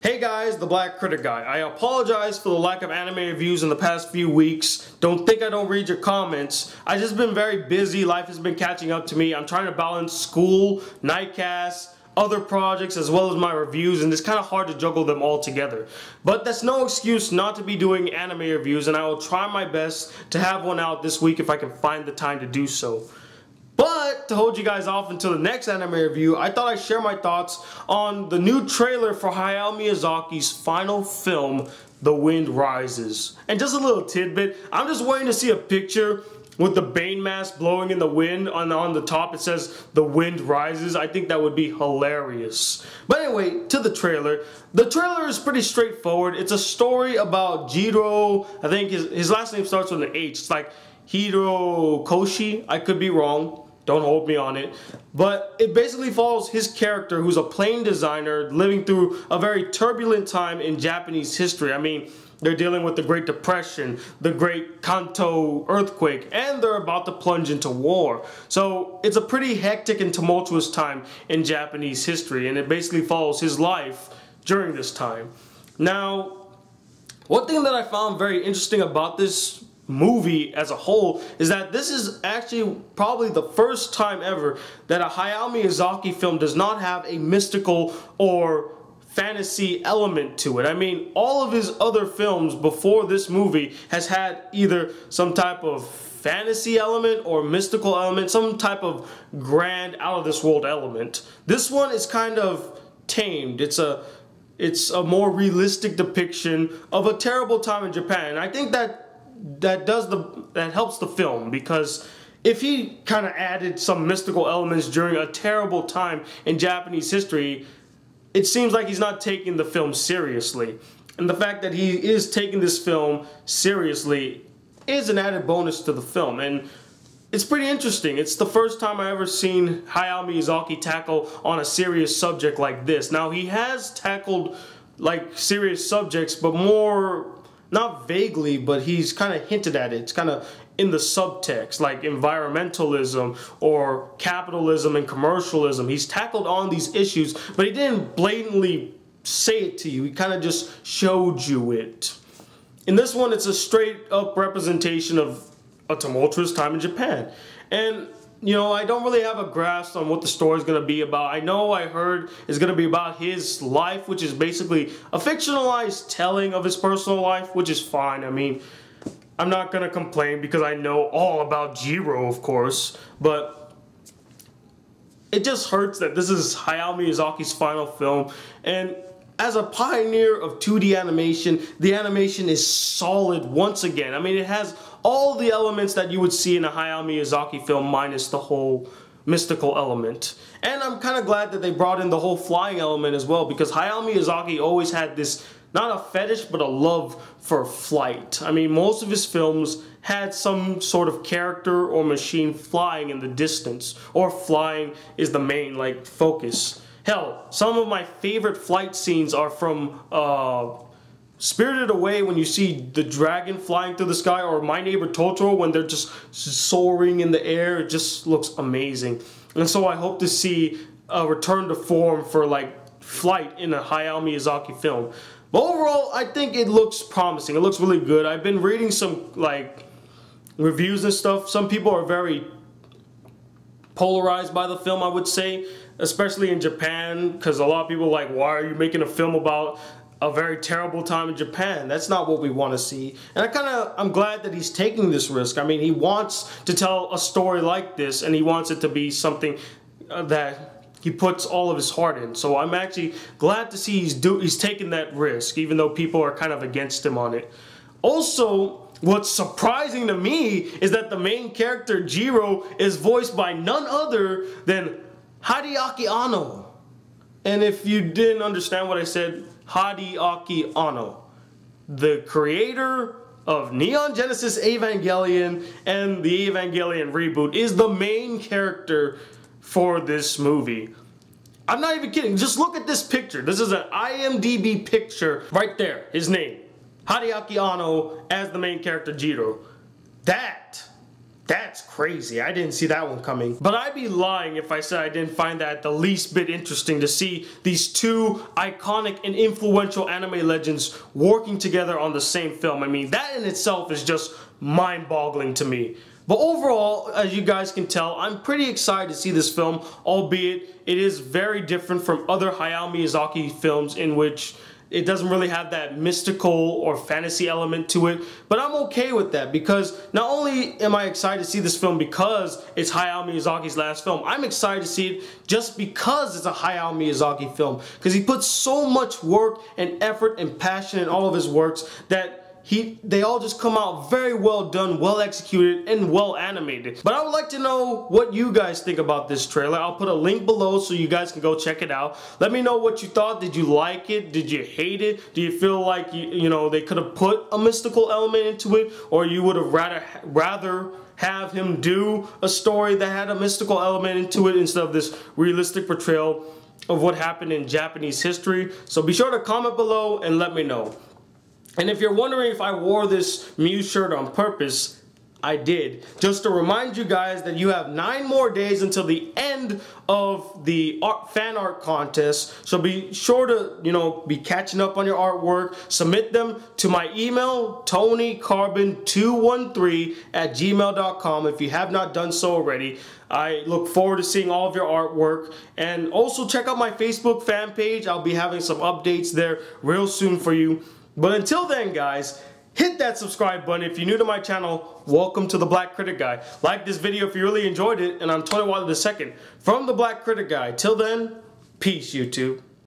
Hey guys, the Black Critic Guy. I apologize for the lack of anime reviews in the past few weeks. Don't think I don't read your comments. I've just been very busy. Life has been catching up to me. I'm trying to balance school, nightcasts, other projects, as well as my reviews, and it's kind of hard to juggle them all together. But that's no excuse not to be doing anime reviews, and I will try my best to have one out this week if I can find the time to do so. But to hold you guys off until the next anime review, I thought I'd share my thoughts on the new trailer for Hayao Miyazaki's final film, The Wind Rises. And just a little tidbit, I'm just waiting to see a picture with the Bane mask blowing in the wind, and on the top it says The Wind Rises. I think that would be hilarious. But anyway, to the trailer. The trailer is pretty straightforward. It's a story about Jiro. I think his last name starts with an H. It's like Hirokoshi. I could be wrong. Don't hold me on it. But it basically follows his character, who's a plane designer living through a very turbulent time in Japanese history. I mean, they're dealing with the Great Depression, the Great Kanto earthquake, and they're about to plunge into war. So it's a pretty hectic and tumultuous time in Japanese history, and it basically follows his life during this time. Now, one thing that I found very interesting about this movie as a whole is that this is actually probably the first time ever that a Hayao Miyazaki film does not have a mystical or fantasy element to it. I mean, all of his other films before this movie has had either some type of fantasy element or mystical element, some type of grand out of this world element. This one is kind of tamed. It's a more realistic depiction of a terrible time in Japan. And I think that helps the film, because if he kind of added some mystical elements during a terrible time in Japanese history, it seems like he's not taking the film seriously. And the fact that he is taking this film seriously is an added bonus to the film, and it's pretty interesting. It's the first time I ever seen Hayao Miyazaki tackle on a serious subject like this. Now, he has tackled like serious subjects, but more not vaguely, but he's kind of hinted at it. It's kind of in the subtext, like environmentalism or capitalism and commercialism. He's tackled on these issues, but he didn't blatantly say it to you. He kind of just showed you it. In this one, it's a straight up representation of a tumultuous time in Japan. And you know, I don't really have a grasp on what the story is going to be about. I know I heard it's going to be about his life, which is basically a fictionalized telling of his personal life, which is fine. I mean, I'm not going to complain because I know all about Jiro, of course, but it just hurts that this is Hayao Miyazaki's final film, and as a pioneer of 2D animation, the animation is solid once again. I mean, it has all the elements that you would see in a Hayao Miyazaki film minus the whole mystical element. And I'm kind of glad that they brought in the whole flying element as well, because Hayao Miyazaki always had this, not a fetish, but a love for flight. I mean, most of his films had some sort of character or machine flying in the distance, or flying is the main, like, focus. Hell, some of my favorite flight scenes are from Spirited Away, when you see the dragon flying through the sky, or My Neighbor Totoro when they're just soaring in the air. It just looks amazing. And so I hope to see a return to form for like flight in a Hayao Miyazaki film. But overall, I think it looks promising. It looks really good. I've been reading some like reviews and stuff. Some people are very polarized by the film, I would say, especially in Japan, because a lot of people are like, why are you making a film about a very terrible time in Japan? That's not what we want to see. And I'm glad that he's taking this risk. I mean, he wants to tell a story like this, and he wants it to be something that he puts all of his heart in. So I'm actually glad to see he's taking that risk, even though people are kind of against him on it. Also, what's surprising to me is that the main character, Jiro, is voiced by none other than Hideaki Anno. And if you didn't understand what I said, Hideaki Anno, the creator of Neon Genesis Evangelion and the Evangelion reboot, is the main character for this movie. I'm not even kidding. Just look at this picture. This is an IMDb picture right there. His name, Hideaki Anno, as the main character Jiro. That That's crazy. I didn't see that one coming. But I'd be lying if I said I didn't find that the least bit interesting to see these two iconic and influential anime legends working together on the same film. I mean, that in itself is just mind-boggling to me. But overall, as you guys can tell, I'm pretty excited to see this film, albeit it is very different from other Hayao Miyazaki films in which it doesn't really have that mystical or fantasy element to it. But I'm okay with that, because not only am I excited to see this film because it's Hayao Miyazaki's last film, I'm excited to see it just because it's a Hayao Miyazaki film, because he puts so much work and effort and passion in all of his works that they all just come out very well done, well executed, and well animated. But I would like to know what you guys think about this trailer. I'll put a link below so you guys can go check it out. Let me know what you thought. Did you like it? Did you hate it? Do you feel like you know they could have put a mystical element into it, or you would have rather have him do a story that had a mystical element into it instead of this realistic portrayal of what happened in Japanese history? So be sure to comment below and let me know. And if you're wondering if I wore this Mew shirt on purpose, I did. Just to remind you guys that you have 9 more days until the end of the fan art contest. So be sure to, be catching up on your artwork. Submit them to my email, tonycarbon213@gmail.com, if you have not done so already. I look forward to seeing all of your artwork. And also check out my Facebook fan page. I'll be having some updates there real soon for you. But until then, guys, hit that subscribe button. If you're new to my channel, welcome to the Black Critic Guy. Like this video if you really enjoyed it, and I'm Tony Wilder II from the Black Critic Guy. Till then, peace, YouTube.